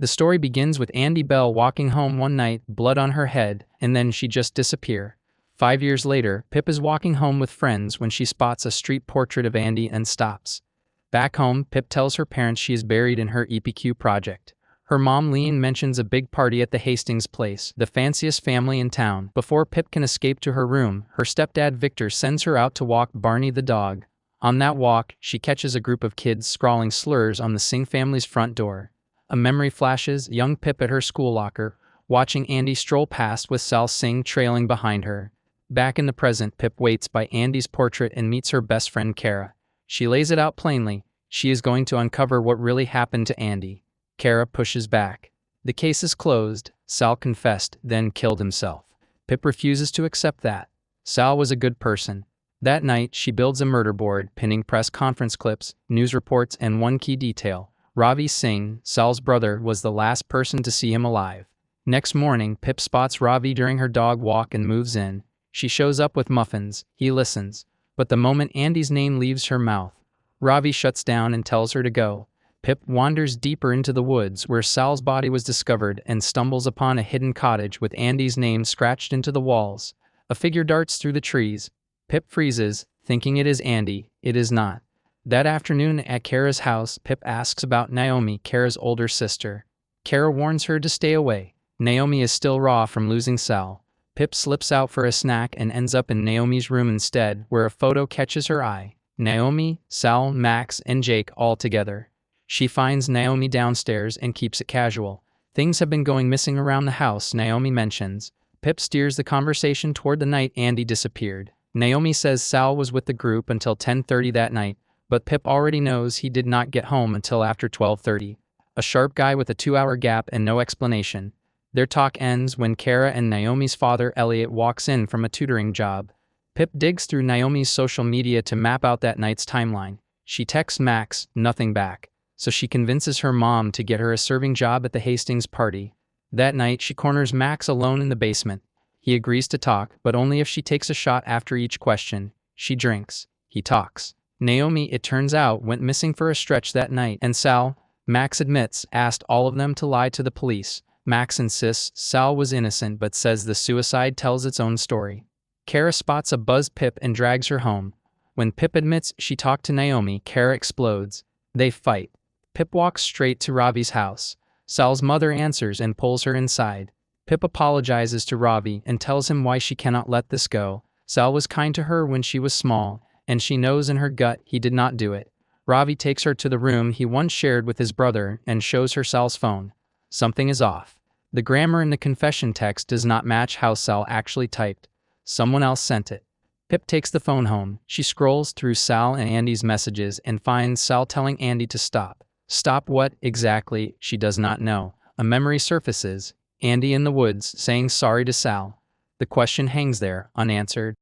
The story begins with Andy Bell walking home one night, blood on her head, and then she just disappears. 5 years later, Pip is walking home with friends when she spots a street portrait of Andy and stops. Back home, Pip tells her parents she is buried in her EPQ project. Her mom Lean mentions a big party at the Hastings place, the fanciest family in town. Before Pip can escape to her room, her stepdad Victor sends her out to walk Barney the dog. On that walk, she catches a group of kids scrawling slurs on the Singh family's front door. A memory flashes, young Pip at her school locker, watching Andy stroll past with Sal Singh trailing behind her. Back in the present, Pip waits by Andy's portrait and meets her best friend Kara. She lays it out plainly. She is going to uncover what really happened to Andy. Kara pushes back. The case is closed. Sal confessed, then killed himself. Pip refuses to accept that. Sal was a good person. That night, she builds a murder board, pinning press conference clips, news reports, and one key detail. Ravi Singh, Sal's brother, was the last person to see him alive. Next morning, Pip spots Ravi during her dog walk and moves in. She shows up with muffins. He listens. But the moment Andy's name leaves her mouth, Ravi shuts down and tells her to go. Pip wanders deeper into the woods where Sal's body was discovered and stumbles upon a hidden cottage with Andy's name scratched into the walls. A figure darts through the trees. Pip freezes, thinking it is Andy. It is not. That afternoon at Kara's house, Pip asks about Naomi, Kara's older sister. Kara warns her to stay away. Naomi is still raw from losing Sal. Pip slips out for a snack and ends up in Naomi's room instead, where a photo catches her eye. Naomi, Sal, Max, and Jake all together. She finds Naomi downstairs and keeps it casual. Things have been going missing around the house, Naomi mentions. Pip steers the conversation toward the night Andy disappeared. Naomi says Sal was with the group until 10:30 that night, but Pip already knows he did not get home until after 12:30. A sharp guy with a 2-hour gap and no explanation. Their talk ends when Kara and Naomi's father Elliot walks in from a tutoring job. Pip digs through Naomi's social media to map out that night's timeline. She texts Max, nothing back, so she convinces her mom to get her a serving job at the Hastings party. That night, she corners Max alone in the basement. He agrees to talk, but only if she takes a shot after each question. She drinks. He talks. Naomi, it turns out, went missing for a stretch that night, and Sal, Max admits, asked all of them to lie to the police. Max insists Sal was innocent but says the suicide tells its own story. Kara spots a buzzed Pip and drags her home. When Pip admits she talked to Naomi, Kara explodes. They fight. Pip walks straight to Ravi's house. Sal's mother answers and pulls her inside. Pip apologizes to Ravi and tells him why she cannot let this go. Sal was kind to her when she was small, and she knows in her gut he did not do it. Ravi takes her to the room he once shared with his brother and shows her Sal's phone. Something is off. The grammar in the confession text does not match how Sal actually typed. Someone else sent it. Pip takes the phone home. She scrolls through Sal and Andy's messages and finds Sal telling Andy to stop. Stop what, exactly, she does not know. A memory surfaces. Andy in the woods, saying sorry to Sal. The question hangs there, unanswered.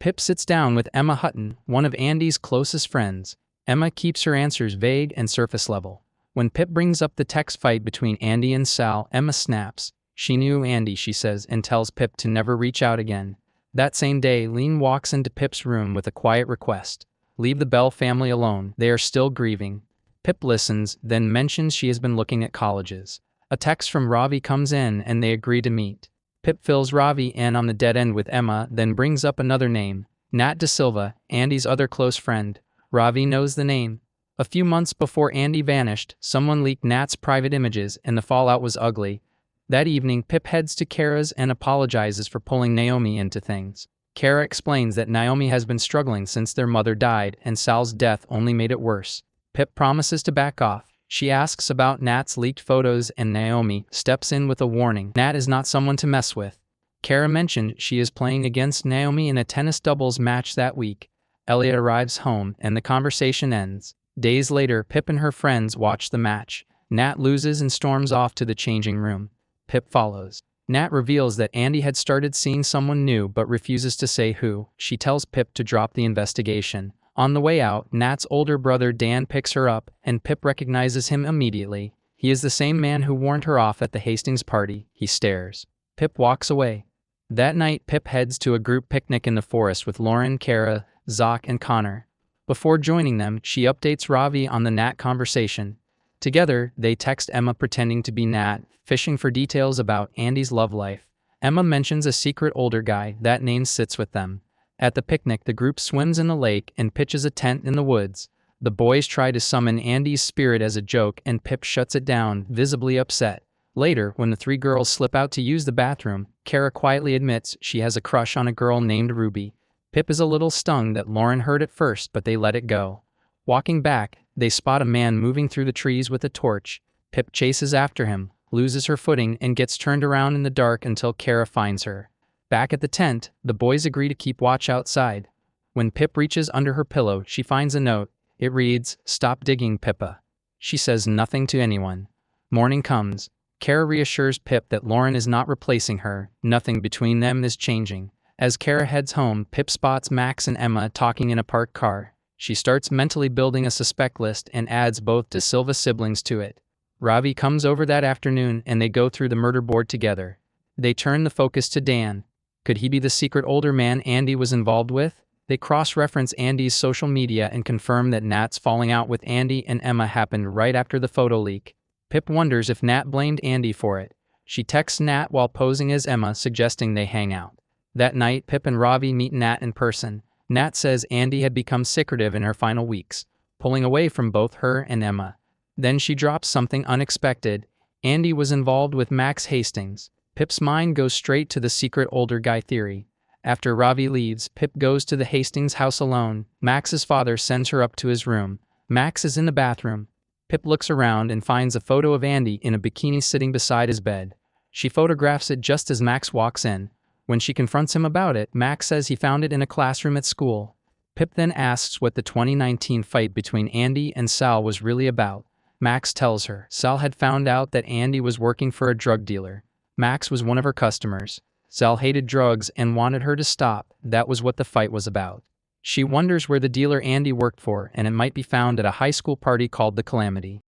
Pip sits down with Emma Hutton, one of Andy's closest friends. Emma keeps her answers vague and surface level. When Pip brings up the text fight between Andy and Sal, Emma snaps. She knew Andy, she says, and tells Pip to never reach out again. That same day, Lean walks into Pip's room with a quiet request. Leave the Bell family alone. They are still grieving. Pip listens, then mentions she has been looking at colleges. A text from Ravi comes in and they agree to meet. Pip fills Ravi in on the dead end with Emma, then brings up another name. Nat De Silva, Andy's other close friend. Ravi knows the name. A few months before Andy vanished, someone leaked Nat's private images and the fallout was ugly. That evening, Pip heads to Kara's and apologizes for pulling Naomi into things. Kara explains that Naomi has been struggling since their mother died and Sal's death only made it worse. Pip promises to back off. She asks about Nat's leaked photos and Naomi steps in with a warning. Nat is not someone to mess with. Kara mentioned she is playing against Naomi in a tennis doubles match that week. Elliot arrives home and the conversation ends. Days later, Pip and her friends watch the match. Nat loses and storms off to the changing room. Pip follows. Nat reveals that Andy had started seeing someone new but refuses to say who. She tells Pip to drop the investigation. On the way out, Nat's older brother Dan picks her up, and Pip recognizes him immediately. He is the same man who warned her off at the Hastings party. He stares. Pip walks away. That night, Pip heads to a group picnic in the forest with Lauren, Kara, Zach, and Connor. Before joining them, she updates Ravi on the Nat conversation. Together, they text Emma pretending to be Nat, fishing for details about Andy's love life. Emma mentions a secret older guy. That name sits with them. At the picnic, the group swims in the lake and pitches a tent in the woods. The boys try to summon Andy's spirit as a joke, and Pip shuts it down, visibly upset. Later, when the three girls slip out to use the bathroom, Kara quietly admits she has a crush on a girl named Ruby. Pip is a little stung that Lauren heard it first, but they let it go. Walking back, they spot a man moving through the trees with a torch. Pip chases after him, loses her footing, and gets turned around in the dark until Kara finds her. Back at the tent, the boys agree to keep watch outside. When Pip reaches under her pillow, she finds a note. It reads, "Stop digging, Pippa." She says nothing to anyone. Morning comes. Kara reassures Pip that Lauren is not replacing her. Nothing between them is changing. As Kara heads home, Pip spots Max and Emma talking in a parked car. She starts mentally building a suspect list and adds both De Silva siblings to it. Ravi comes over that afternoon and they go through the murder board together. They turn the focus to Dan. Could he be the secret older man Andy was involved with? They cross-reference Andy's social media and confirm that Nat's falling out with Andy and Emma happened right after the photo leak. Pip wonders if Nat blamed Andy for it. She texts Nat while posing as Emma, suggesting they hang out. That night, Pip and Ravi meet Nat in person. Nat says Andy had become secretive in her final weeks, pulling away from both her and Emma. Then she drops something unexpected. Andy was involved with Max Hastings. Pip's mind goes straight to the secret older guy theory. After Ravi leaves, Pip goes to the Hastings house alone. Max's father sends her up to his room. Max is in the bathroom. Pip looks around and finds a photo of Andy in a bikini sitting beside his bed. She photographs it just as Max walks in. When she confronts him about it, Max says he found it in a classroom at school. Pip then asks what the 2019 fight between Andy and Sal was really about. Max tells her Sal had found out that Andy was working for a drug dealer. Max was one of her customers. Sal hated drugs and wanted her to stop. That was what the fight was about. She wonders where the dealer Andy worked for, and it might be found at a high school party called the Calamity.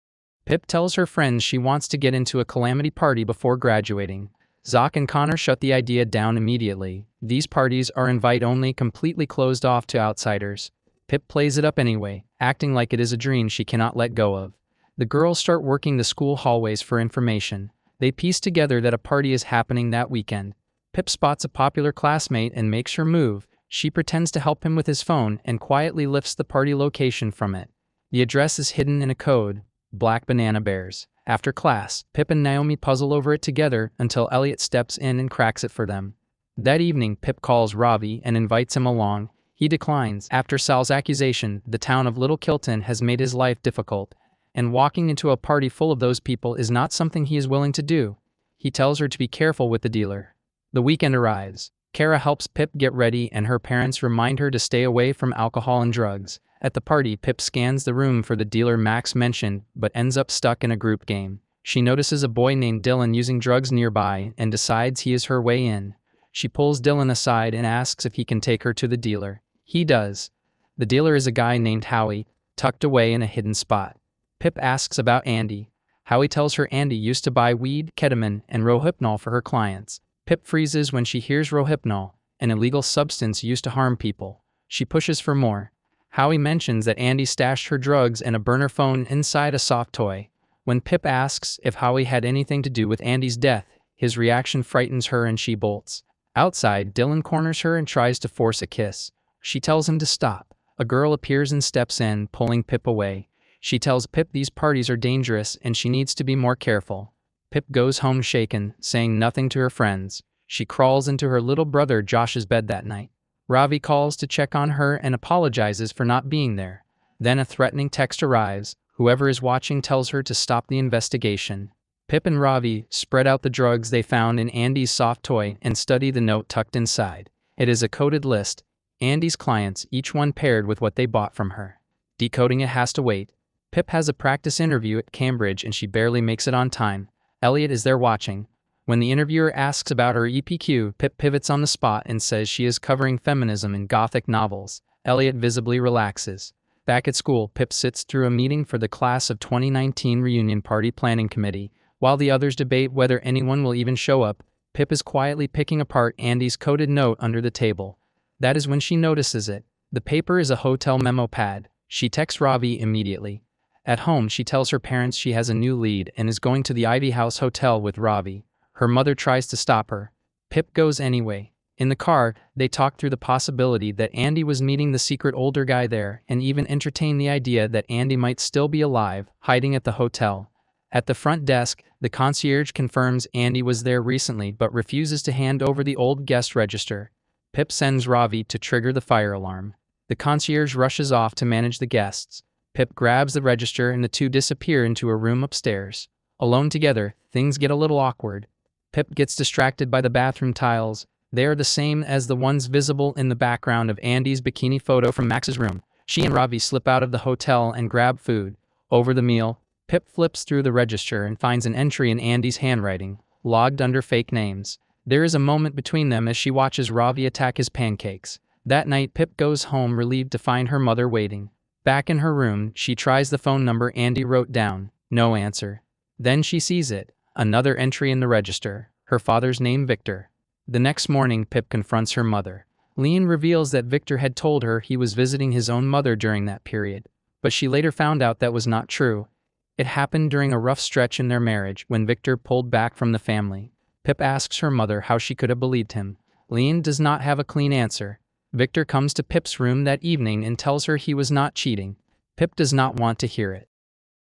Pip tells her friends she wants to get into a Calamity party before graduating. Zoc and Connor shut the idea down immediately. These parties are invite-only, completely closed off to outsiders. Pip plays it up anyway, acting like it is a dream she cannot let go of. The girls start working the school hallways for information. They piece together that a party is happening that weekend. Pip spots a popular classmate and makes her move. She pretends to help him with his phone and quietly lifts the party location from it. The address is hidden in a code: Black Banana Bears. After class, Pip and Naomi puzzle over it together until Elliot steps in and cracks it for them. That evening, Pip calls Ravi and invites him along. He declines. After Sal's accusation, the town of Little Kilton has made his life difficult, and walking into a party full of those people is not something he is willing to do. He tells her to be careful with the dealer. The weekend arrives. Kara helps Pip get ready and her parents remind her to stay away from alcohol and drugs. At the party, Pip scans the room for the dealer Max mentioned, but ends up stuck in a group game. She notices a boy named Dylan using drugs nearby and decides he is her way in. She pulls Dylan aside and asks if he can take her to the dealer. He does. The dealer is a guy named Howie, tucked away in a hidden spot. Pip asks about Andy. Howie tells her Andy used to buy weed, ketamine, and Rohypnol for her clients. Pip freezes when she hears Rohypnol, an illegal substance used to harm people. She pushes for more. Howie mentions that Andy stashed her drugs and a burner phone inside a soft toy. When Pip asks if Howie had anything to do with Andy's death, his reaction frightens her and she bolts. Outside, Dylan corners her and tries to force a kiss. She tells him to stop. A girl appears and steps in, pulling Pip away. She tells Pip these parties are dangerous and she needs to be more careful. Pip goes home shaken, saying nothing to her friends. She crawls into her little brother Josh's bed that night. Ravi calls to check on her and apologizes for not being there. Then a threatening text arrives. Whoever is watching tells her to stop the investigation. Pip and Ravi spread out the drugs they found in Andy's soft toy and study the note tucked inside. It is a coded list. Andy's clients, each one paired with what they bought from her. Decoding it has to wait. Pip has a practice interview at Cambridge and she barely makes it on time. Elliot is there watching. When the interviewer asks about her EPQ, Pip pivots on the spot and says she is covering feminism in Gothic novels. Elliot visibly relaxes. Back at school, Pip sits through a meeting for the class of 2019 reunion party planning committee. While the others debate whether anyone will even show up, Pip is quietly picking apart Andy's coded note under the table. That is when she notices it. The paper is a hotel memo pad. She texts Ravi immediately. At home, she tells her parents she has a new lead and is going to the Ivy House Hotel with Ravi. Her mother tries to stop her. Pip goes anyway. In the car, they talk through the possibility that Andy was meeting the secret older guy there and even entertain the idea that Andy might still be alive, hiding at the hotel. At the front desk, the concierge confirms Andy was there recently but refuses to hand over the old guest register. Pip sends Ravi to trigger the fire alarm. The concierge rushes off to manage the guests. Pip grabs the register and the two disappear into a room upstairs. Alone together, things get a little awkward. Pip gets distracted by the bathroom tiles. They are the same as the ones visible in the background of Andy's bikini photo from Max's room. She and Ravi slip out of the hotel and grab food. Over the meal, Pip flips through the register and finds an entry in Andy's handwriting, logged under fake names. There is a moment between them as she watches Ravi attack his pancakes. That night, Pip goes home relieved to find her mother waiting. Back in her room, she tries the phone number Andy wrote down. No answer. Then she sees it. Another entry in the register. Her father's name Victor. The next morning, Pip confronts her mother. Leon reveals that Victor had told her he was visiting his own mother during that period, but she later found out that was not true. It happened during a rough stretch in their marriage when Victor pulled back from the family. Pip asks her mother how she could have believed him. Leon does not have a clean answer. Victor comes to Pip's room that evening and tells her he was not cheating. Pip does not want to hear it.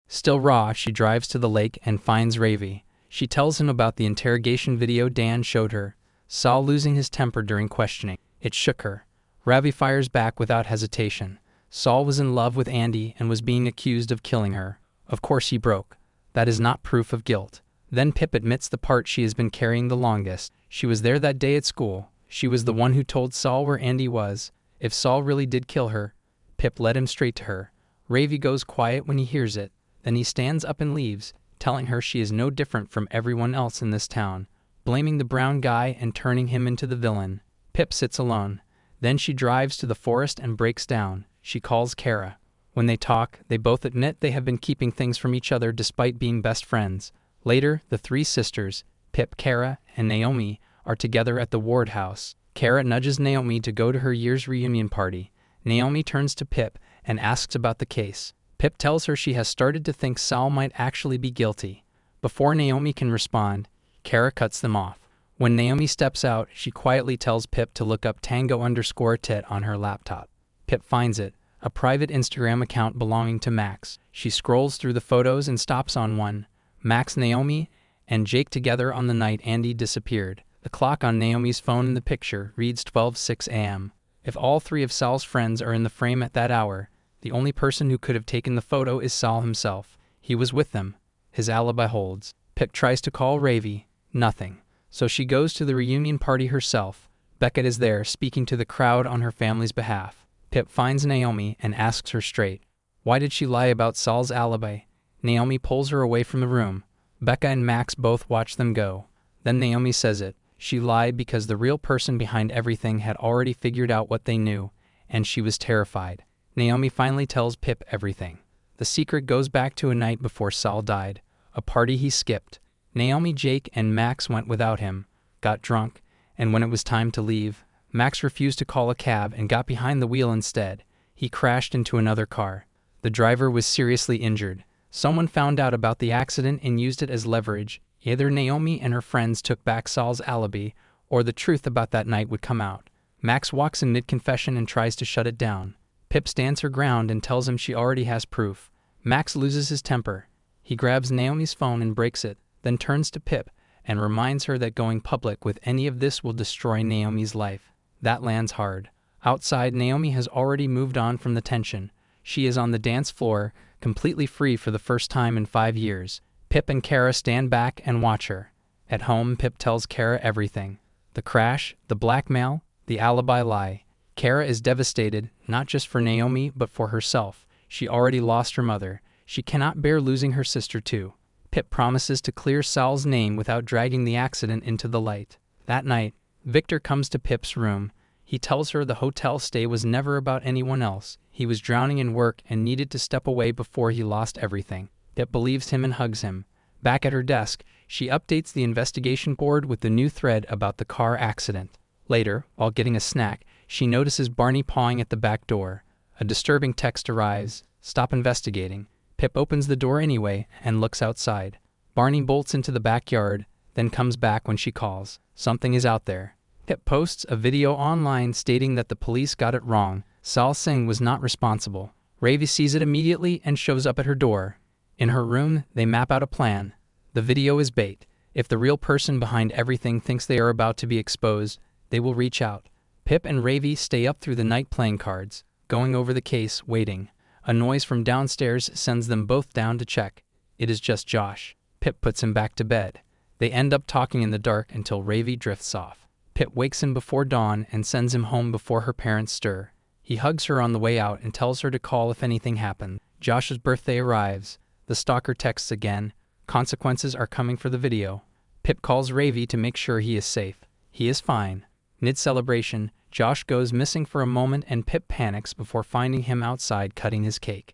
Still raw, she drives to the lake and finds Ravi. She tells him about the interrogation video Dan showed her. Saul losing his temper during questioning. It shook her. Ravi fires back without hesitation. Saul was in love with Andy and was being accused of killing her. Of course he broke. That is not proof of guilt. Then Pip admits the part she has been carrying the longest. She was there that day at school. She was the one who told Saul where Andy was. If Saul really did kill her, Pip led him straight to her. Ravi goes quiet when he hears it. Then he stands up and leaves, telling her she is no different from everyone else in this town, blaming the brown guy and turning him into the villain. Pip sits alone. Then she drives to the forest and breaks down. She calls Kara. When they talk, they both admit they have been keeping things from each other despite being best friends. Later, the three sisters, Pip, Kara, and Naomi, are together at the Ward house. Kara nudges Naomi to go to her year's reunion party. Naomi turns to Pip and asks about the case. Pip tells her she has started to think Saul might actually be guilty. Before Naomi can respond, Kara cuts them off. When Naomi steps out, she quietly tells Pip to look up Tango_Tit on her laptop. Pip finds it, a private Instagram account belonging to Max. She scrolls through the photos and stops on one. Max, Naomi, and Jake together on the night Andy disappeared. The clock on Naomi's phone in the picture reads 12:06 a.m. If all three of Saul's friends are in the frame at that hour, the only person who could have taken the photo is Saul himself. He was with them. His alibi holds. Pip tries to call Ravi. Nothing. So she goes to the reunion party herself. Beckett is there, speaking to the crowd on her family's behalf. Pip finds Naomi and asks her straight. Why did she lie about Saul's alibi? Naomi pulls her away from the room. Becca and Max both watch them go. Then Naomi says it. She lied because the real person behind everything had already figured out what they knew, and she was terrified. Naomi finally tells Pip everything. The secret goes back to a night before Saul died, a party he skipped. Naomi, Jake, and Max went without him, got drunk, and when it was time to leave, Max refused to call a cab and got behind the wheel instead. He crashed into another car. The driver was seriously injured. Someone found out about the accident and used it as leverage. Either Naomi and her friends took back Saul's alibi, or the truth about that night would come out. Max walks in mid-confession and tries to shut it down. Pip stands her ground and tells him she already has proof. Max loses his temper. He grabs Naomi's phone and breaks it, then turns to Pip and reminds her that going public with any of this will destroy Naomi's life. That lands hard. Outside, Naomi has already moved on from the tension. She is on the dance floor, completely free for the first time in 5 years. Pip and Kara stand back and watch her. At home, Pip tells Kara everything. The crash, the blackmail, the alibi lie. Kara is devastated, not just for Naomi, but for herself. She already lost her mother. She cannot bear losing her sister too. Pip promises to clear Saul's name without dragging the accident into the light. That night, Victor comes to Pip's room. He tells her the hotel stay was never about anyone else. He was drowning in work and needed to step away before he lost everything. Pip believes him and hugs him. Back at her desk, she updates the investigation board with the new thread about the car accident. Later, while getting a snack, she notices Barney pawing at the back door. A disturbing text arrives. Stop investigating. Pip opens the door anyway and looks outside. Barney bolts into the backyard, then comes back when she calls. Something is out there. Pip posts a video online stating that the police got it wrong. Sal Singh was not responsible. Ravi sees it immediately and shows up at her door. In her room, they map out a plan. The video is bait. If the real person behind everything thinks they are about to be exposed, they will reach out. Pip and Ravi stay up through the night playing cards, going over the case, waiting. A noise from downstairs sends them both down to check. It is just Josh. Pip puts him back to bed. They end up talking in the dark until Ravi drifts off. Pip wakes him before dawn and sends him home before her parents stir. He hugs her on the way out and tells her to call if anything happens. Josh's birthday arrives. The stalker texts again. Consequences are coming for the video. Pip calls Ravi to make sure he is safe. He is fine. Mid-celebration, Josh goes missing for a moment and Pip panics before finding him outside cutting his cake.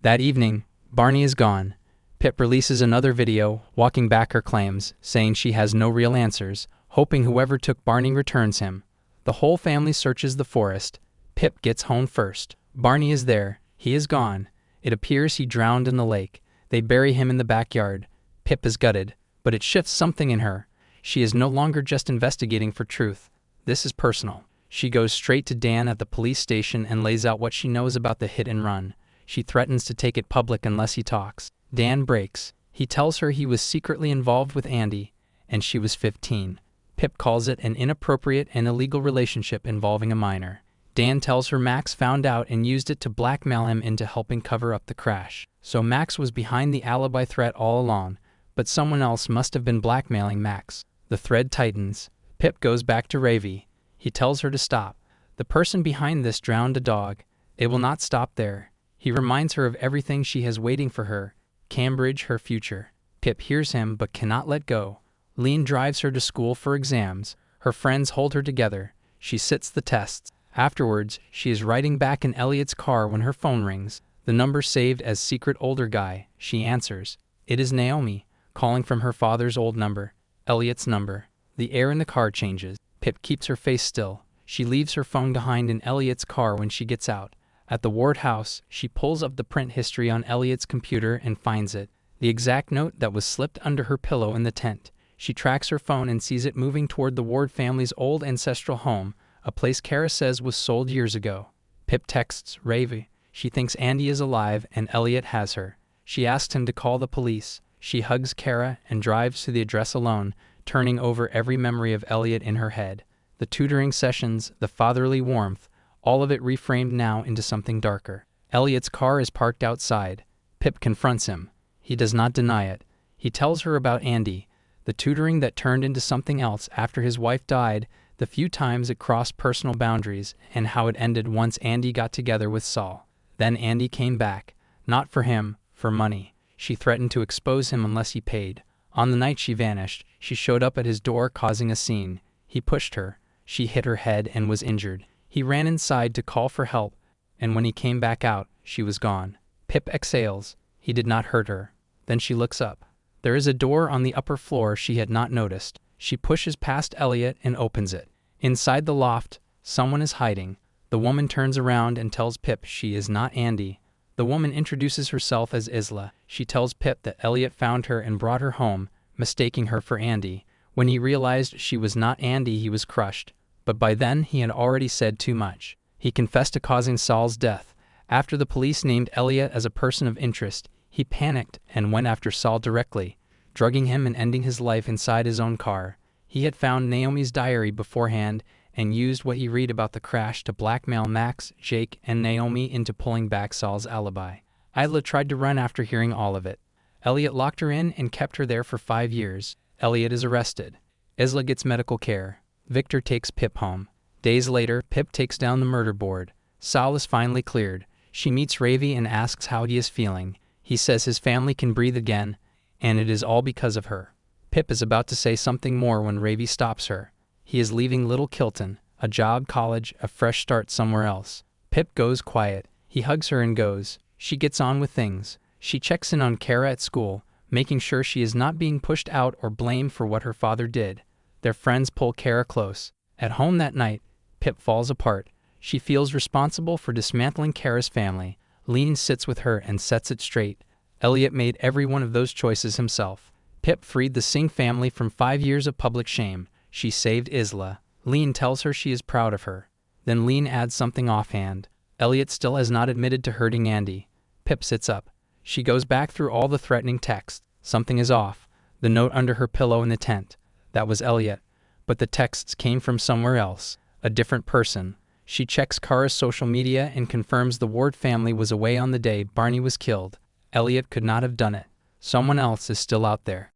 That evening, Barney is gone. Pip releases another video, walking back her claims, saying she has no real answers, hoping whoever took Barney returns him. The whole family searches the forest. Pip gets home first. Barney is there. He is gone. It appears he drowned in the lake. They bury him in the backyard. Pip is gutted, but it shifts something in her. She is no longer just investigating for truth. This is personal. She goes straight to Dan at the police station and lays out what she knows about the hit and run. She threatens to take it public unless he talks. Dan breaks. He tells her he was secretly involved with Andy, and she was 15. Pip calls it an inappropriate and illegal relationship involving a minor. Dan tells her Max found out and used it to blackmail him into helping cover up the crash. So Max was behind the alibi threat all along, but someone else must have been blackmailing Max. The thread tightens. Pip goes back to Ravi. He tells her to stop. The person behind this drowned a dog. It will not stop there. He reminds her of everything she has waiting for her. Cambridge, her future. Pip hears him but cannot let go. Lean drives her to school for exams. Her friends hold her together. She sits the tests. Afterwards, she is riding back in Elliot's car when her phone rings. The number saved as secret older guy. She answers. It is Naomi, calling from her father's old number. Elliot's number. The air in the car changes. Pip keeps her face still. She leaves her phone behind in Elliot's car when she gets out. At the Ward house, she pulls up the print history on Elliot's computer and finds it. The exact note that was slipped under her pillow in the tent. She tracks her phone and sees it moving toward the Ward family's old ancestral home, a place Kara says was sold years ago. Pip texts Ravi. She thinks Andy is alive and Elliot has her. She asks him to call the police. She hugs Kara and drives to the address alone, turning over every memory of Elliot in her head. The tutoring sessions, the fatherly warmth, all of it reframed now into something darker. Elliot's car is parked outside. Pip confronts him. He does not deny it. He tells her about Andy, the tutoring that turned into something else after his wife died, the few times it crossed personal boundaries, and how it ended once Andy got together with Saul. Then Andy came back. Not for him, for money. She threatened to expose him unless he paid. On the night she vanished, she showed up at his door causing a scene. He pushed her. She hit her head and was injured. He ran inside to call for help, and when he came back out, she was gone. Pip exhales. He did not hurt her. Then she looks up. There is a door on the upper floor she had not noticed. She pushes past Elliot and opens it. Inside the loft, someone is hiding. The woman turns around and tells Pip she is not Andy. The woman introduces herself as Isla. She tells Pip that Elliot found her and brought her home, mistaking her for Andy. When he realized she was not Andy, he was crushed. But by then, he had already said too much. He confessed to causing Saul's death. After the police named Elliot as a person of interest, he panicked and went after Saul directly, drugging him and ending his life inside his own car. He had found Naomi's diary beforehand and used what he read about the crash to blackmail Max, Jake, and Naomi into pulling back Saul's alibi. Isla tried to run after hearing all of it. Elliot locked her in and kept her there for 5 years. Elliot is arrested. Isla gets medical care. Victor takes Pip home. Days later, Pip takes down the murder board. Saul is finally cleared. She meets Ravi and asks how he is feeling. He says his family can breathe again, and it is all because of her. Pip is about to say something more when Ravi stops her. He is leaving Little Kilton, a job, college, a fresh start somewhere else. Pip goes quiet. He hugs her and goes. She gets on with things. She checks in on Kara at school, making sure she is not being pushed out or blamed for what her father did. Their friends pull Kara close. At home that night, Pip falls apart. She feels responsible for dismantling Kara's family. Lean sits with her and sets it straight. Elliot made every one of those choices himself. Pip freed the Singh family from 5 years of public shame. She saved Isla. Lean tells her she is proud of her. Then Lean adds something offhand. Elliot still has not admitted to hurting Andy. Pip sits up. She goes back through all the threatening text. Something is off. The note under her pillow in the tent. That was Elliot. But the texts came from somewhere else. A different person. She checks Kara's social media and confirms the Ward family was away on the day Barney was killed. Elliot could not have done it. Someone else is still out there.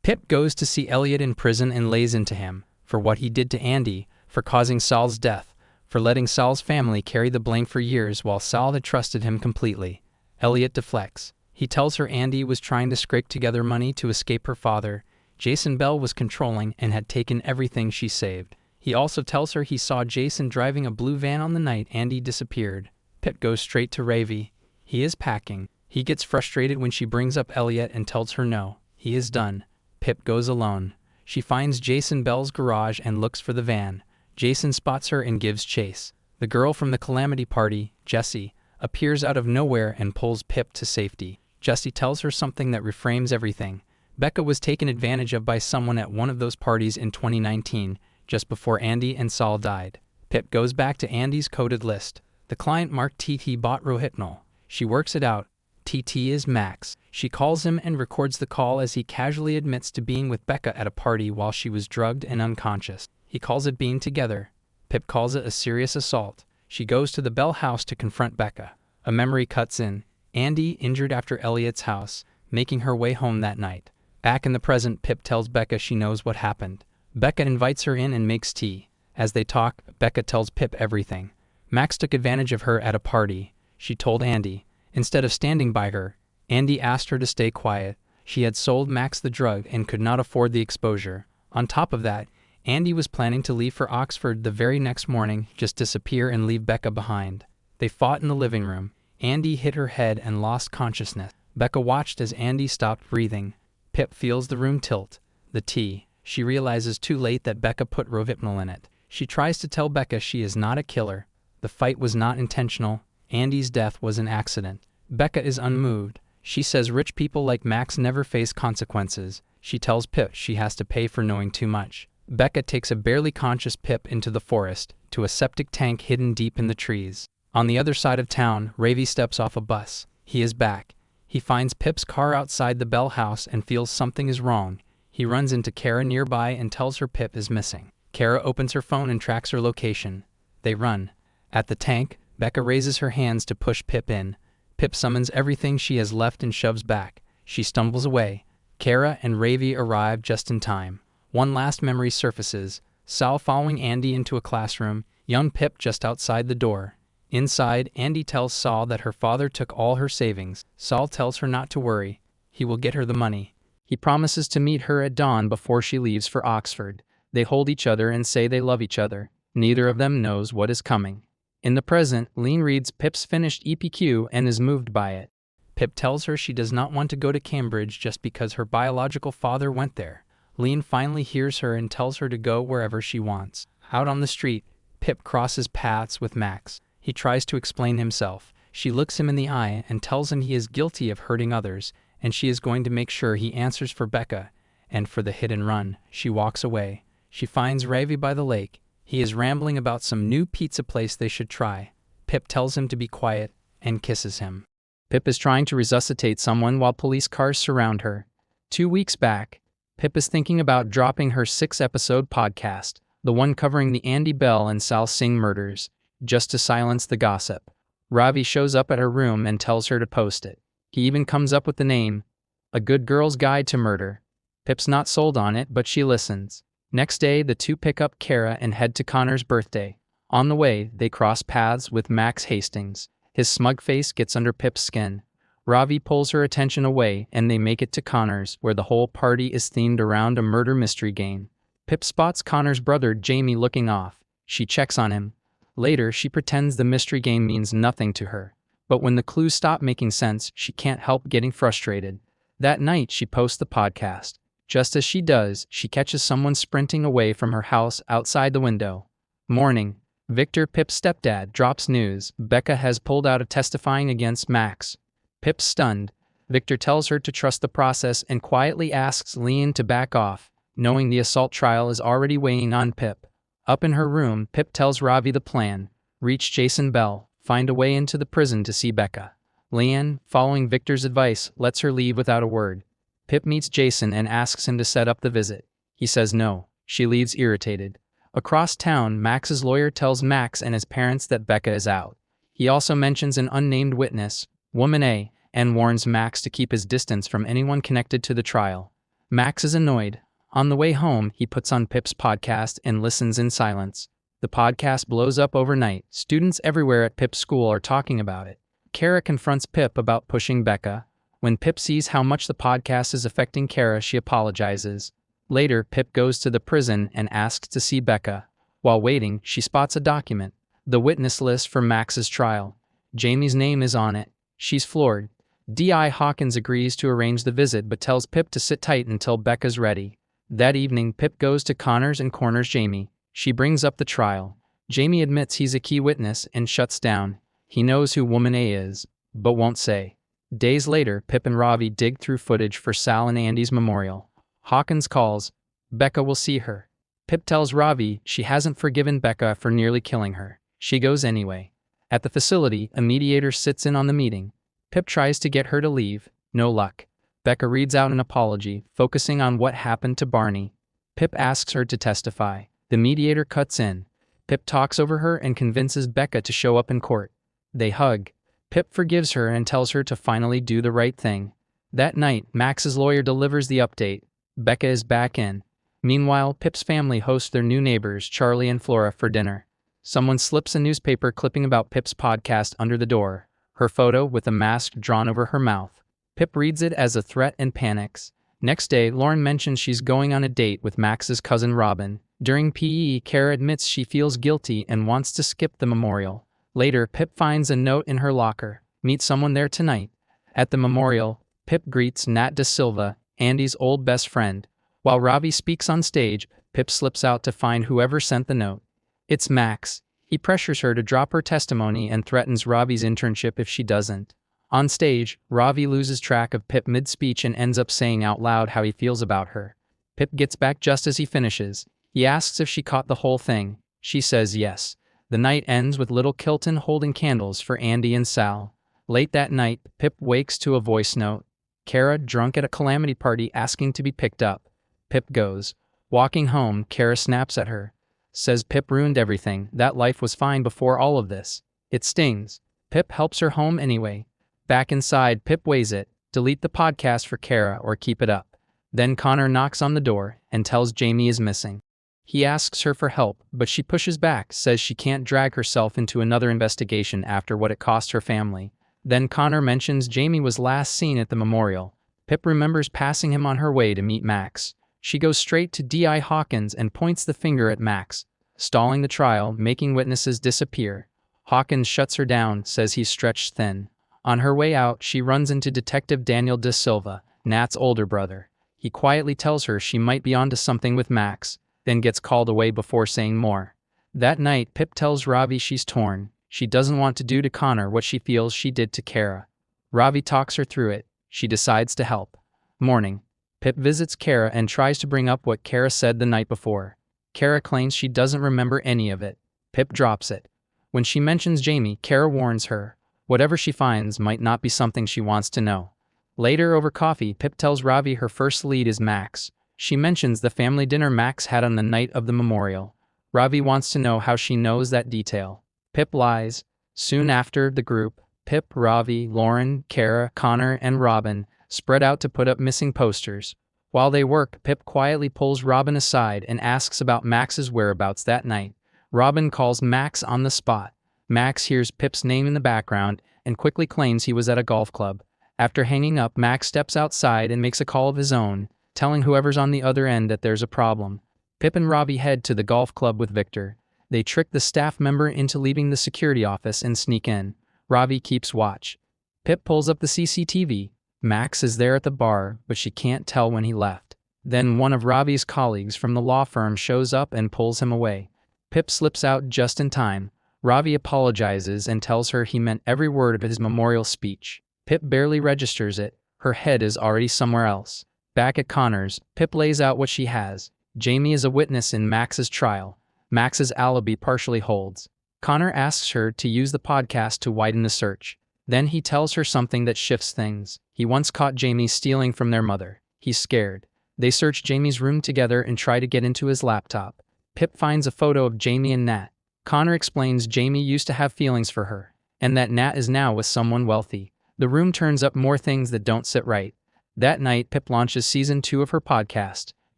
Pip goes to see Elliot in prison and lays into him for what he did to Andy, for causing Sal's death, for letting Sal's family carry the blame for years while Sal had trusted him completely. Elliot deflects. He tells her Andy was trying to scrape together money to escape her father. Jason Bell was controlling and had taken everything she saved. He also tells her he saw Jason driving a blue van on the night Andy disappeared. Pip goes straight to Ravi. He is packing. He gets frustrated when she brings up Elliot and tells her no. He is done. Pip goes alone. She finds Jason Bell's garage and looks for the van. Jason spots her and gives chase. The girl from the calamity party, Jessie, appears out of nowhere and pulls Pip to safety. Jessie tells her something that reframes everything. Becca was taken advantage of by someone at one of those parties in 2019, just before Andy and Sal died. Pip goes back to Andy's coded list. The client marked TT bought Rohypnol. She works it out. TT is Max. She calls him and records the call as he casually admits to being with Becca at a party while she was drugged and unconscious. He calls it being together. Pip calls it a serious assault. She goes to the Bell house to confront Becca. A memory cuts in. Andy injured after Elliot's house, making her way home that night. Back in the present, Pip tells Becca she knows what happened. Becca invites her in and makes tea. As they talk, Becca tells Pip everything. Max took advantage of her at a party. She told Andy. Instead of standing by her, Andy asked her to stay quiet. She had sold Max the drug and could not afford the exposure. On top of that, Andy was planning to leave for Oxford the very next morning, just disappear and leave Becca behind. They fought in the living room. Andy hit her head and lost consciousness. Becca watched as Andy stopped breathing. Pip feels the room tilt. The tea. She realizes too late that Becca put Rohypnol in it. She tries to tell Becca she is not a killer. The fight was not intentional. Andy's death was an accident. Becca is unmoved. She says rich people like Max never face consequences. She tells Pip she has to pay for knowing too much. Becca takes a barely conscious Pip into the forest, to a septic tank hidden deep in the trees. On the other side of town, Ravi steps off a bus. He is back. He finds Pip's car outside the Bell house and feels something is wrong. He runs into Kara nearby and tells her Pip is missing. Kara opens her phone and tracks her location. They run. At the tank, Becca raises her hands to push Pip in. Pip summons everything she has left and shoves back. She stumbles away. Kara and Ravi arrive just in time. One last memory surfaces. Sal following Andy into a classroom, young Pip just outside the door. Inside, Andy tells Sal that her father took all her savings. Sal tells her not to worry. He will get her the money. He promises to meet her at dawn before she leaves for Oxford. They hold each other and say they love each other. Neither of them knows what is coming. In the present, Lean reads Pip's finished EPQ and is moved by it. Pip tells her she does not want to go to Cambridge just because her biological father went there. Lean finally hears her and tells her to go wherever she wants. Out on the street, Pip crosses paths with Max. He tries to explain himself. She looks him in the eye and tells him he is guilty of hurting others, and she is going to make sure he answers for Becca and for the hit and run. She walks away. She finds Ravi by the lake. He is rambling about some new pizza place they should try. Pip tells him to be quiet and kisses him. Pip is trying to resuscitate someone while police cars surround her. 2 weeks back, Pip is thinking about dropping her 6-episode podcast, the one covering the Andy Bell and Sal Singh murders, just to silence the gossip. Ravi shows up at her room and tells her to post it. He even comes up with the name, A Good Girl's Guide to Murder. Pip's not sold on it, but she listens. Next day, the two pick up Kara and head to Connor's birthday. On the way, they cross paths with Max Hastings. His smug face gets under Pip's skin. Ravi pulls her attention away and they make it to Connor's, where the whole party is themed around a murder mystery game. Pip spots Connor's brother Jamie looking off. She checks on him. Later, she pretends the mystery game means nothing to her. But when the clues stop making sense, she can't help getting frustrated. That night, she posts the podcast. Just as she does, she catches someone sprinting away from her house outside the window. Morning. Victor, Pip's stepdad, drops news. Becca has pulled out of testifying against Max. Pip's stunned. Victor tells her to trust the process and quietly asks Leon to back off, knowing the assault trial is already weighing on Pip. Up in her room, Pip tells Ravi the plan: reach Jason Bell, find a way into the prison to see Becca. Leanne, following Victor's advice, lets her leave without a word. Pip meets Jason and asks him to set up the visit. He says no. She leaves irritated. Across town, Max's lawyer tells Max and his parents that Becca is out. He also mentions an unnamed witness, Woman A, and warns Max to keep his distance from anyone connected to the trial. Max is annoyed. On the way home, he puts on Pip's podcast and listens in silence. The podcast blows up overnight. Students everywhere at Pip's school are talking about it. Kara confronts Pip about pushing Becca. When Pip sees how much the podcast is affecting Kara, she apologizes. Later, Pip goes to the prison and asks to see Becca. While waiting, she spots a document, the witness list for Max's trial. Jamie's name is on it. She's floored. D.I. Hawkins agrees to arrange the visit but tells Pip to sit tight until Becca's ready. That evening, Pip goes to Connor's and corners Jamie. She brings up the trial. Jamie admits he's a key witness and shuts down. He knows who Woman A is, but won't say. Days later, Pip and Ravi dig through footage for Sal and Andy's memorial. Hawkins calls. Becca will see her. Pip tells Ravi she hasn't forgiven Becca for nearly killing her. She goes anyway. At the facility, a mediator sits in on the meeting. Pip tries to get her to leave. No luck. Becca reads out an apology, focusing on what happened to Barney. Pip asks her to testify. The mediator cuts in. Pip talks over her and convinces Becca to show up in court. They hug. Pip forgives her and tells her to finally do the right thing. That night, Max's lawyer delivers the update. Becca is back in. Meanwhile, Pip's family hosts their new neighbors, Charlie and Flora, for dinner. Someone slips a newspaper clipping about Pip's podcast under the door, her photo with a mask drawn over her mouth. Pip reads it as a threat and panics. Next day, Lauren mentions she's going on a date with Max's cousin Robin. During PE, Kara admits she feels guilty and wants to skip the memorial. Later, Pip finds a note in her locker. Meet someone there tonight. At the memorial, Pip greets Nat Da Silva, Andy's old best friend. While Ravi speaks on stage, Pip slips out to find whoever sent the note. It's Max. He pressures her to drop her testimony and threatens Ravi's internship if she doesn't. On stage, Ravi loses track of Pip mid-speech and ends up saying out loud how he feels about her. Pip gets back just as he finishes. He asks if she caught the whole thing. She says yes. The night ends with little Kilton holding candles for Andy and Sal. Late that night, Pip wakes to a voice note. Kara, drunk at a calamity party, asking to be picked up. Pip goes. Walking home, Kara snaps at her. Says Pip ruined everything, that life was fine before all of this. It stings. Pip helps her home anyway. Back inside, Pip weighs it. Delete the podcast for Kara or keep it up. Then Connor knocks on the door and tells Jamie is missing. He asks her for help, but she pushes back, says she can't drag herself into another investigation after what it cost her family. Then Connor mentions Jamie was last seen at the memorial. Pip remembers passing him on her way to meet Max. She goes straight to D.I. Hawkins and points the finger at Max, stalling the trial, making witnesses disappear. Hawkins shuts her down, says he's stretched thin. On her way out, she runs into Detective Daniel Da Silva, Nat's older brother. He quietly tells her she might be onto something with Max, then gets called away before saying more. That night, Pip tells Ravi she's torn. She doesn't want to do to Connor what she feels she did to Kara. Ravi talks her through it. She decides to help. Morning. Pip visits Kara and tries to bring up what Kara said the night before. Kara claims she doesn't remember any of it. Pip drops it. When she mentions Jamie, Kara warns her. Whatever she finds might not be something she wants to know. Later, over coffee, Pip tells Ravi her first lead is Max. She mentions the family dinner Max had on the night of the memorial. Ravi wants to know how she knows that detail. Pip lies. Soon after, the group, Pip, Ravi, Lauren, Kara, Connor, and Robin, spread out to put up missing posters. While they work, Pip quietly pulls Robin aside and asks about Max's whereabouts that night. Robin calls Max on the spot. Max hears Pip's name in the background and quickly claims he was at a golf club. After hanging up, Max steps outside and makes a call of his own, telling whoever's on the other end that there's a problem. Pip and Ravi head to the golf club with Victor. They trick the staff member into leaving the security office and sneak in. Ravi keeps watch. Pip pulls up the CCTV. Max is there at the bar, but she can't tell when he left. Then one of Ravi's colleagues from the law firm shows up and pulls him away. Pip slips out just in time. Ravi apologizes and tells her he meant every word of his memorial speech. Pip barely registers it. Her head is already somewhere else. Back at Connor's, Pip lays out what she has. Jamie is a witness in Max's trial. Max's alibi partially holds. Connor asks her to use the podcast to widen the search. Then he tells her something that shifts things. He once caught Jamie stealing from their mother. He's scared. They search Jamie's room together and try to get into his laptop. Pip finds a photo of Jamie and Nat. Connor explains Jamie used to have feelings for her, and that Nat is now with someone wealthy. The room turns up more things that don't sit right. That night, Pip launches season 2 of her podcast.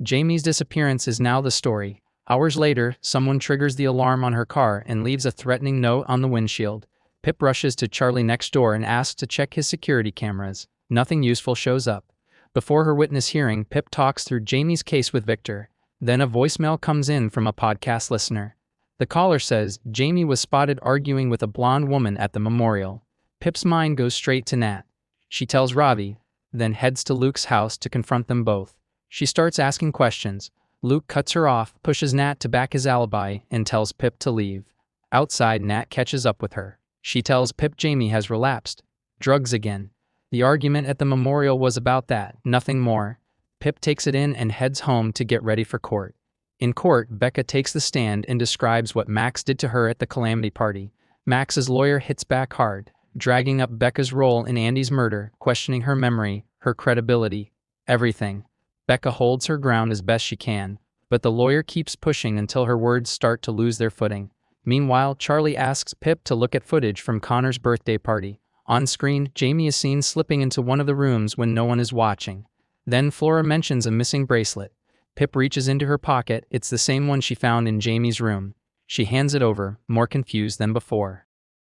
Jamie's disappearance is now the story. Hours later, someone triggers the alarm on her car and leaves a threatening note on the windshield. Pip rushes to Charlie next door and asks to check his security cameras. Nothing useful shows up. Before her witness hearing, Pip talks through Jamie's case with Victor. Then a voicemail comes in from a podcast listener. The caller says Jamie was spotted arguing with a blonde woman at the memorial. Pip's mind goes straight to Nat. She tells Ravi, then heads to Luke's house to confront them both. She starts asking questions. Luke cuts her off, pushes Nat to back his alibi, and tells Pip to leave. Outside, Nat catches up with her. She tells Pip Jamie has relapsed. Drugs again. The argument at the memorial was about that, nothing more. Pip takes it in and heads home to get ready for court. In court, Becca takes the stand and describes what Max did to her at the calamity party. Max's lawyer hits back hard, dragging up Becca's role in Andy's murder, questioning her memory, her credibility, everything. Becca holds her ground as best she can, but the lawyer keeps pushing until her words start to lose their footing. Meanwhile, Charlie asks Pip to look at footage from Connor's birthday party. On screen, Jamie is seen slipping into one of the rooms when no one is watching. Then Flora mentions a missing bracelet. Pip reaches into her pocket. It's the same one she found in Jamie's room. She hands it over, more confused than before.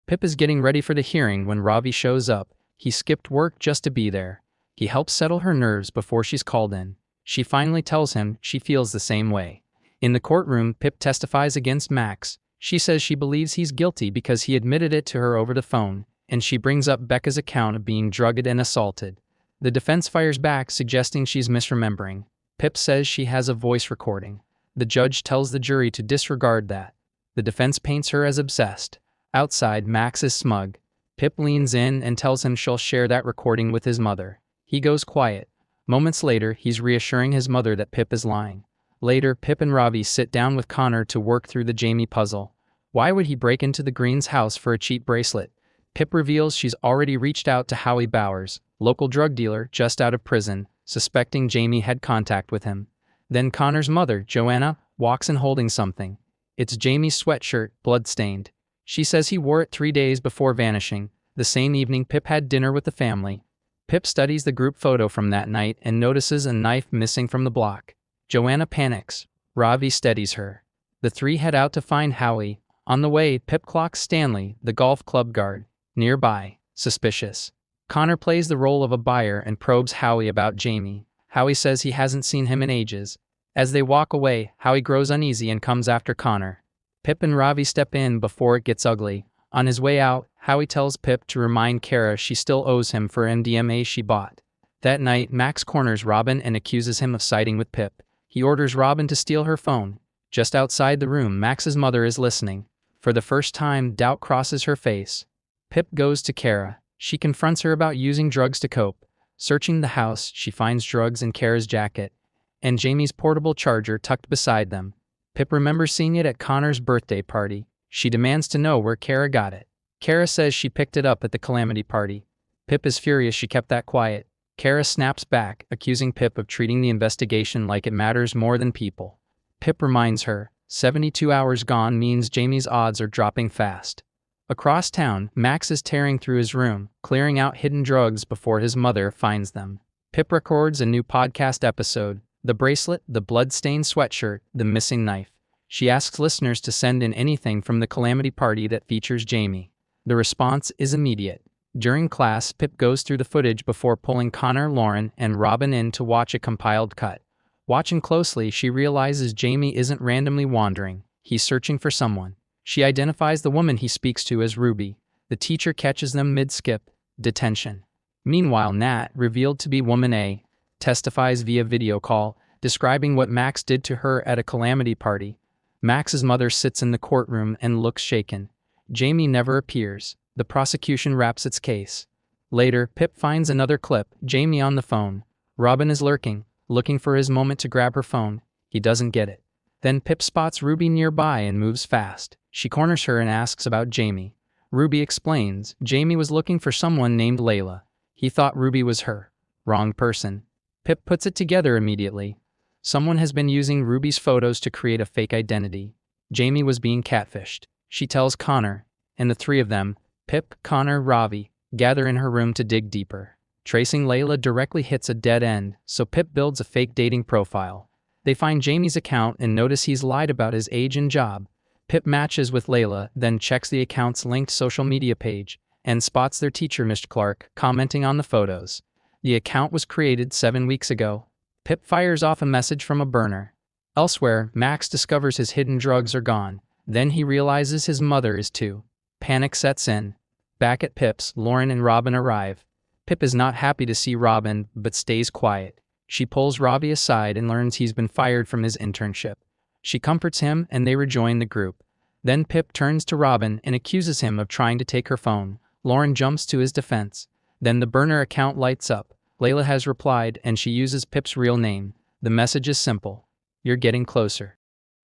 Pip is getting ready for the hearing when Ravi shows up. He skipped work just to be there. He helps settle her nerves before she's called in. She finally tells him she feels the same way. In the courtroom, Pip testifies against Max. She says she believes he's guilty because he admitted it to her over the phone, and she brings up Becca's account of being drugged and assaulted. The defense fires back, suggesting she's misremembering. Pip says she has a voice recording. The judge tells the jury to disregard that. The defense paints her as obsessed. Outside, Max is smug. Pip leans in and tells him she'll share that recording with his mother. He goes quiet. Moments later, he's reassuring his mother that Pip is lying. Later, Pip and Ravi sit down with Connor to work through the Jamie puzzle. Why would he break into the Greens' house for a cheap bracelet? Pip reveals she's already reached out to Howie Bowers, local drug dealer just out of prison, suspecting Jamie had contact with him. Then Connor's mother, Joanna, walks in holding something. It's Jamie's sweatshirt, blood-stained. She says he wore it 3 days before vanishing. The same evening, Pip had dinner with the family. Pip studies the group photo from that night and notices a knife missing from the block. Joanna panics. Ravi steadies her. The three head out to find Howie. On the way, Pip clocks Stanley, the golf club guard, nearby, suspicious. Connor plays the role of a buyer and probes Howie about Jamie. Howie says he hasn't seen him in ages. As they walk away, Howie grows uneasy and comes after Connor. Pip and Ravi step in before it gets ugly. On his way out, Howie tells Pip to remind Kara she still owes him for MDMA she bought. That night, Max corners Robin and accuses him of siding with Pip. He orders Robin to steal her phone. Just outside the room, Max's mother is listening. For the first time, doubt crosses her face. Pip goes to Kara. She confronts her about using drugs to cope. Searching the house, she finds drugs in Kara's jacket and Jamie's portable charger tucked beside them. Pip remembers seeing it at Connor's birthday party. She demands to know where Kara got it. Kara says she picked it up at the calamity party. Pip is furious she kept that quiet. Kara snaps back, accusing Pip of treating the investigation like it matters more than people. Pip reminds her, 72 hours gone means Jamie's odds are dropping fast. Across town, Max is tearing through his room, clearing out hidden drugs before his mother finds them. Pip records a new podcast episode, the bracelet, the blood-stained sweatshirt, the missing knife. She asks listeners to send in anything from the calamity party that features Jamie. The response is immediate. During class, Pip goes through the footage before pulling Connor, Lauren, and Robin in to watch a compiled cut. Watching closely, she realizes Jamie isn't randomly wandering. He's searching for someone. She identifies the woman he speaks to as Ruby. The teacher catches them mid-skip. Detention. Meanwhile, Nat, revealed to be Woman A, testifies via video call, describing what Max did to her at a calamity party. Max's mother sits in the courtroom and looks shaken. Jamie never appears. The prosecution wraps its case. Later, Pip finds another clip, Jamie on the phone. Robin is lurking, looking for his moment to grab her phone. He doesn't get it. Then Pip spots Ruby nearby and moves fast. She corners her and asks about Jamie. Ruby explains, Jamie was looking for someone named Layla. He thought Ruby was her. Wrong person. Pip puts it together immediately. Someone has been using Ruby's photos to create a fake identity. Jamie was being catfished. She tells Connor, and the three of them, Pip, Connor, Ravi, gather in her room to dig deeper. Tracing Layla directly hits a dead end, so Pip builds a fake dating profile. They find Jamie's account and notice he's lied about his age and job. Pip matches with Layla, then checks the account's linked social media page, and spots their teacher, Mr. Clark, commenting on the photos. The account was created 7 weeks ago. Pip fires off a message from a burner. Elsewhere, Max discovers his hidden drugs are gone. Then he realizes his mother is too. Panic sets in. Back at Pip's, Lauren and Robin arrive. Pip is not happy to see Robin, but stays quiet. She pulls Ravi aside and learns he's been fired from his internship. She comforts him and they rejoin the group. Then Pip turns to Robin and accuses him of trying to take her phone. Lauren jumps to his defense. Then the burner account lights up. Layla has replied and she uses Pip's real name. The message is simple. You're getting closer.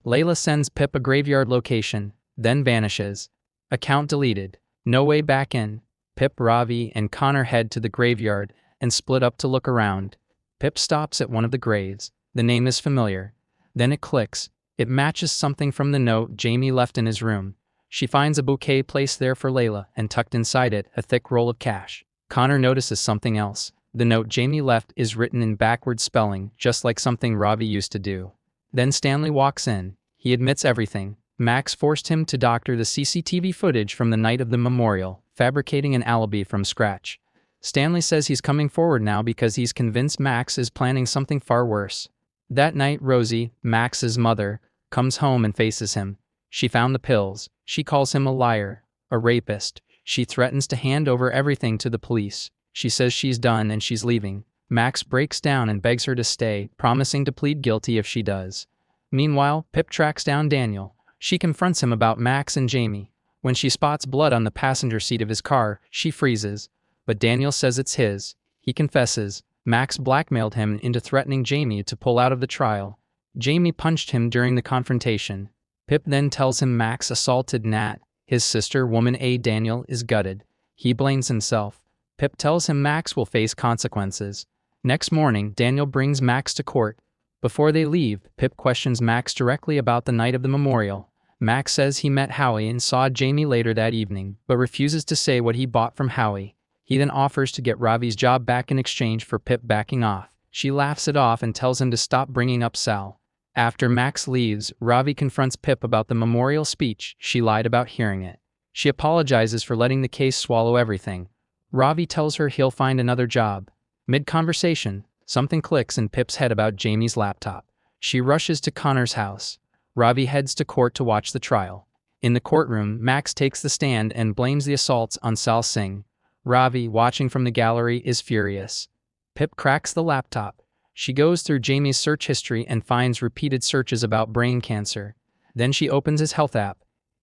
Layla sends Pip a graveyard location, then vanishes. Account deleted. No way back in. Pip, Ravi, and Connor head to the graveyard and split up to look around. Pip stops at one of the graves. The name is familiar. Then it clicks. It matches something from the note Jamie left in his room. She finds a bouquet placed there for Layla and tucked inside it a thick roll of cash. Connor notices something else. The note Jamie left is written in backward spelling, just like something Ravi used to do. Then Stanley walks in. He admits everything. Max forced him to doctor the CCTV footage from the night of the memorial, fabricating an alibi from scratch. Stanley says he's coming forward now because he's convinced Max is planning something far worse. That night, Rosie, Max's mother, comes home and faces him. She found the pills. She calls him a liar, a rapist. She threatens to hand over everything to the police. She says she's done and she's leaving. Max breaks down and begs her to stay, promising to plead guilty if she does. Meanwhile, Pip tracks down Daniel. She confronts him about Max and Jamie. When she spots blood on the passenger seat of his car, she freezes. But Daniel says it's his. He confesses. Max blackmailed him into threatening Jamie to pull out of the trial. Jamie punched him during the confrontation. Pip then tells him Max assaulted Nat. His sister, woman A. Daniel, is gutted. He blames himself. Pip tells him Max will face consequences. Next morning, Daniel brings Max to court. Before they leave, Pip questions Max directly about the night of the memorial. Max says he met Howie and saw Jamie later that evening, but refuses to say what he bought from Howie. He then offers to get Ravi's job back in exchange for Pip backing off. She laughs it off and tells him to stop bringing up Sal. After Max leaves, Ravi confronts Pip about the memorial speech. She lied about hearing it. She apologizes for letting the case swallow everything. Ravi tells her he'll find another job. Mid-conversation, something clicks in Pip's head about Jamie's laptop. She rushes to Connor's house. Ravi heads to court to watch the trial. In the courtroom, Max takes the stand and blames the assaults on Sal Singh. Ravi, watching from the gallery, is furious. Pip cracks the laptop. She goes through Jamie's search history and finds repeated searches about brain cancer. Then she opens his health app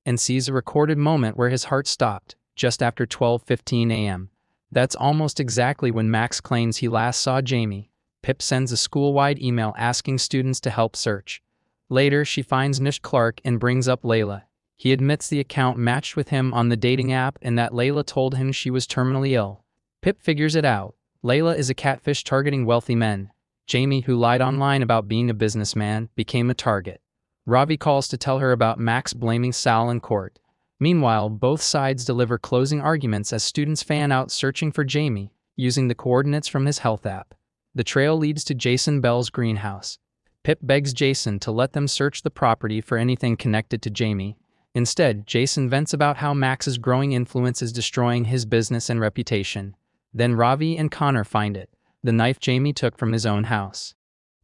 and sees a recorded moment where his heart stopped, just after 12:15 a.m. That's almost exactly when Max claims he last saw Jamie. Pip sends a school-wide email asking students to help search. Later, she finds Nish Clark and brings up Layla. He admits the account matched with him on the dating app and that Layla told him she was terminally ill. Pip figures it out. Layla is a catfish targeting wealthy men. Jamie, who lied online about being a businessman, became a target. Ravi calls to tell her about Max blaming Sal in court. Meanwhile, both sides deliver closing arguments as students fan out searching for Jamie, using the coordinates from his health app. The trail leads to Jason Bell's greenhouse. Pip begs Jason to let them search the property for anything connected to Jamie. Instead, Jason vents about how Max's growing influence is destroying his business and reputation. Then Ravi and Connor find it, the knife Jamie took from his own house.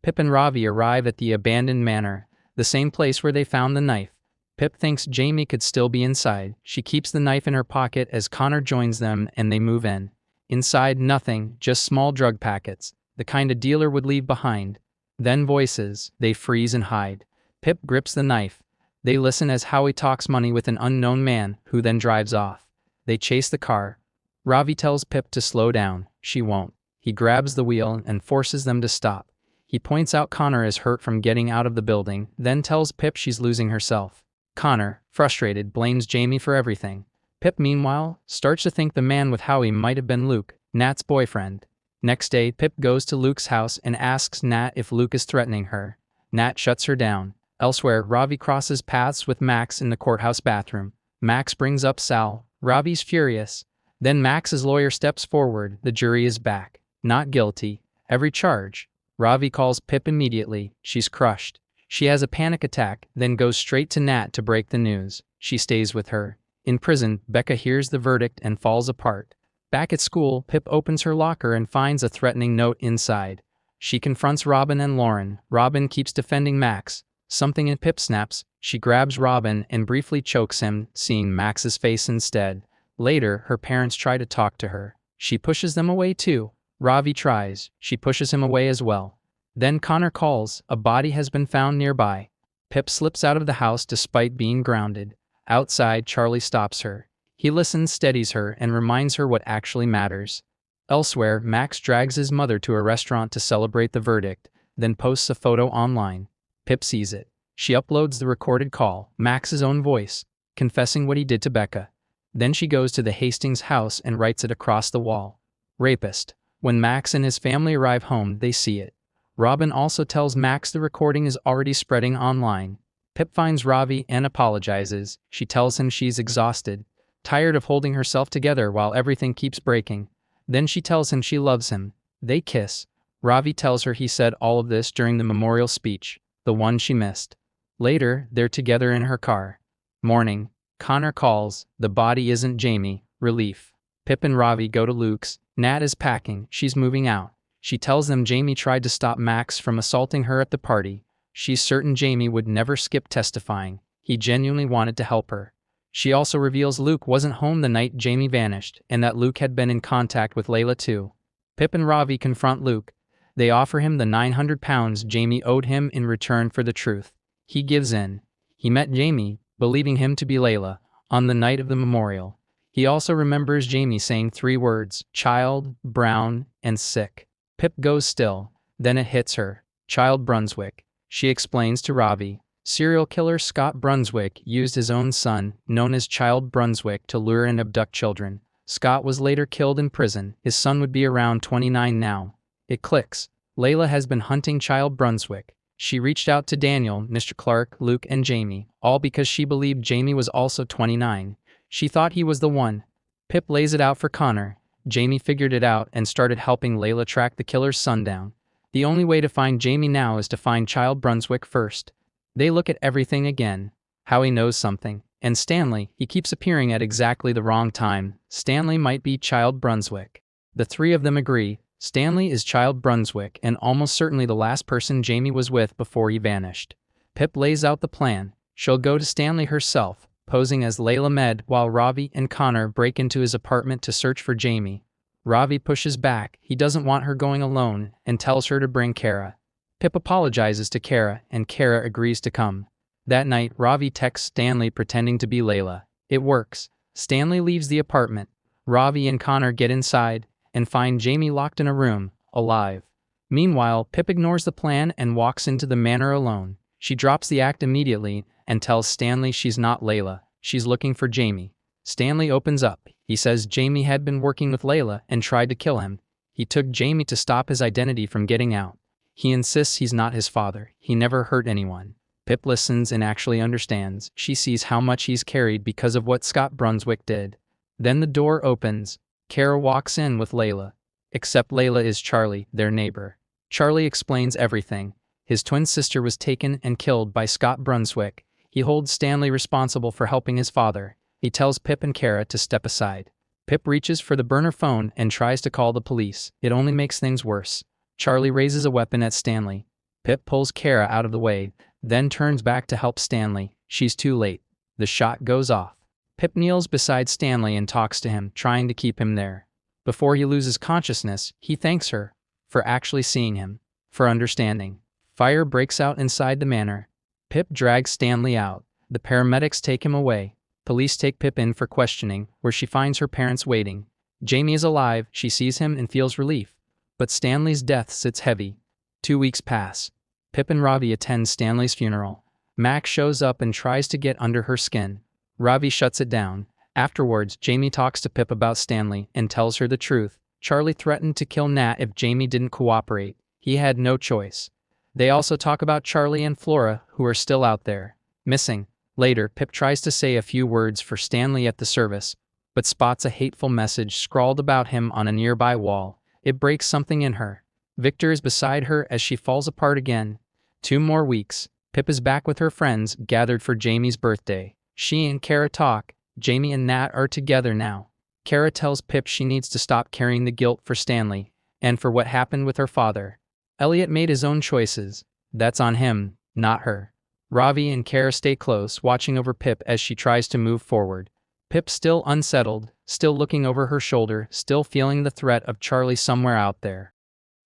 Pip and Ravi arrive at the abandoned manor, the same place where they found the knife. Pip thinks Jamie could still be inside. She keeps the knife in her pocket as Connor joins them and they move in. Inside, nothing, just small drug packets, the kind a dealer would leave behind. Then voices. They freeze and hide. Pip grips the knife. They listen as Howie talks money with an unknown man, who then drives off. They chase the car. Ravi tells Pip to slow down. She won't. He grabs the wheel and forces them to stop. He points out Connor is hurt from getting out of the building, then tells Pip she's losing herself. Connor, frustrated, blames Jamie for everything. Pip, meanwhile, starts to think the man with Howie might have been Luke, Nat's boyfriend. Next day, Pip goes to Luke's house and asks Nat if Luke is threatening her. Nat shuts her down. Elsewhere, Ravi crosses paths with Max in the courthouse bathroom. Max brings up Sal. Ravi's furious. Then Max's lawyer steps forward. The jury is back. Not guilty. Every charge. Ravi calls Pip immediately. She's crushed. She has a panic attack, then goes straight to Nat to break the news. She stays with her. In prison, Becca hears the verdict and falls apart. Back at school, Pip opens her locker and finds a threatening note inside. She confronts Robin and Lauren. Robin keeps defending Max. Something in Pip snaps. She grabs Robin and briefly chokes him, seeing Max's face instead. Later, her parents try to talk to her. She pushes them away too. Ravi tries. She pushes him away as well. Then Connor calls. A body has been found nearby. Pip slips out of the house despite being grounded. Outside, Charlie stops her. He listens, steadies her, and reminds her what actually matters. Elsewhere, Max drags his mother to a restaurant to celebrate the verdict, then posts a photo online. Pip sees it. She uploads the recorded call, Max's own voice, confessing what he did to Becca. Then she goes to the Hastings house and writes it across the wall. Rapist. When Max and his family arrive home, they see it. Robin also tells Max the recording is already spreading online. Pip finds Ravi and apologizes. She tells him she's exhausted, tired of holding herself together while everything keeps breaking. Then she tells him she loves him. They kiss. Ravi tells her he said all of this during the memorial speech, the one she missed. Later, they're together in her car. Morning. Connor calls. The body isn't Jamie. Relief. Pip and Ravi go to Luke's. Nat is packing. She's moving out. She tells them Jamie tried to stop Max from assaulting her at the party. She's certain Jamie would never skip testifying. He genuinely wanted to help her. She also reveals Luke wasn't home the night Jamie vanished, and that Luke had been in contact with Layla too. Pip and Ravi confront Luke. They offer him the £900 Jamie owed him in return for the truth. He gives in. He met Jamie, believing him to be Layla, on the night of the memorial. He also remembers Jamie saying 3 words, child, brown, and sick. Pip goes still. Then it hits her. Child Brunswick. She explains to Ravi. Serial killer Scott Brunswick used his own son, known as Child Brunswick, to lure and abduct children. Scott was later killed in prison. His son would be around 29 now. It clicks. Layla has been hunting Child Brunswick. She reached out to Daniel, Mr. Clark, Luke, and Jamie, all because she believed Jamie was also 29. She thought he was the one. Pip lays it out for Connor. Jamie figured it out and started helping Layla track the killer's son down. The only way to find Jamie now is to find Child Brunswick first. They look at everything again. Howie knows something. And Stanley, he keeps appearing at exactly the wrong time. Stanley might be Child Brunswick. The 3 of them agree. Stanley is Child Brunswick and almost certainly the last person Jamie was with before he vanished. Pip lays out the plan. She'll go to Stanley herself, posing as Layla Med, while Ravi and Connor break into his apartment to search for Jamie. Ravi pushes back. He doesn't want her going alone and tells her to bring Kara. Pip apologizes to Kara and Kara agrees to come. That night, Ravi texts Stanley pretending to be Layla. It works. Stanley leaves the apartment. Ravi and Connor get inside and find Jamie locked in a room, alive. Meanwhile, Pip ignores the plan and walks into the manor alone. She drops the act immediately and tells Stanley she's not Layla. She's looking for Jamie. Stanley opens up. He says Jamie had been working with Layla and tried to kill him. He took Jamie to stop his identity from getting out. He insists he's not his father. He never hurt anyone. Pip listens and actually understands. She sees how much he's carried because of what Scott Brunswick did. Then the door opens. Kara walks in with Layla. Except Layla is Charlie, their neighbor. Charlie explains everything. His twin sister was taken and killed by Scott Brunswick. He holds Stanley responsible for helping his father. He tells Pip and Kara to step aside. Pip reaches for the burner phone and tries to call the police. It only makes things worse. Charlie raises a weapon at Stanley. Pip pulls Kara out of the way, then turns back to help Stanley. She's too late. The shot goes off. Pip kneels beside Stanley and talks to him, trying to keep him there. Before he loses consciousness, he thanks her for actually seeing him, for understanding. Fire breaks out inside the manor. Pip drags Stanley out. The paramedics take him away. Police take Pip in for questioning, where she finds her parents waiting. Jamie is alive, she sees him and feels relief. But Stanley's death sits heavy. 2 weeks pass. Pip and Ravi attend Stanley's funeral. Max shows up and tries to get under her skin. Ravi shuts it down. Afterwards, Jamie talks to Pip about Stanley and tells her the truth. Charlie threatened to kill Nat if Jamie didn't cooperate. He had no choice. They also talk about Charlie and Flora, who are still out there, missing. Later, Pip tries to say a few words for Stanley at the service, but spots a hateful message scrawled about him on a nearby wall. It breaks something in her. Victor is beside her as she falls apart again. 2 more weeks. Pip is back with her friends, gathered for Jamie's birthday. She and Kara talk. Jamie and Nat are together now. Kara tells Pip she needs to stop carrying the guilt for Stanley, and for what happened with her father. Elliot made his own choices. That's on him, not her. Ravi and Kara stay close, watching over Pip as she tries to move forward. Pip still unsettled, still looking over her shoulder, still feeling the threat of Charlie somewhere out there.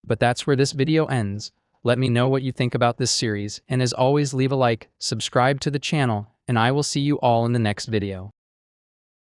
But that's where this video ends. Let me know what you think about this series, and as always, leave a like, subscribe to the channel, and I will see you all in the next video.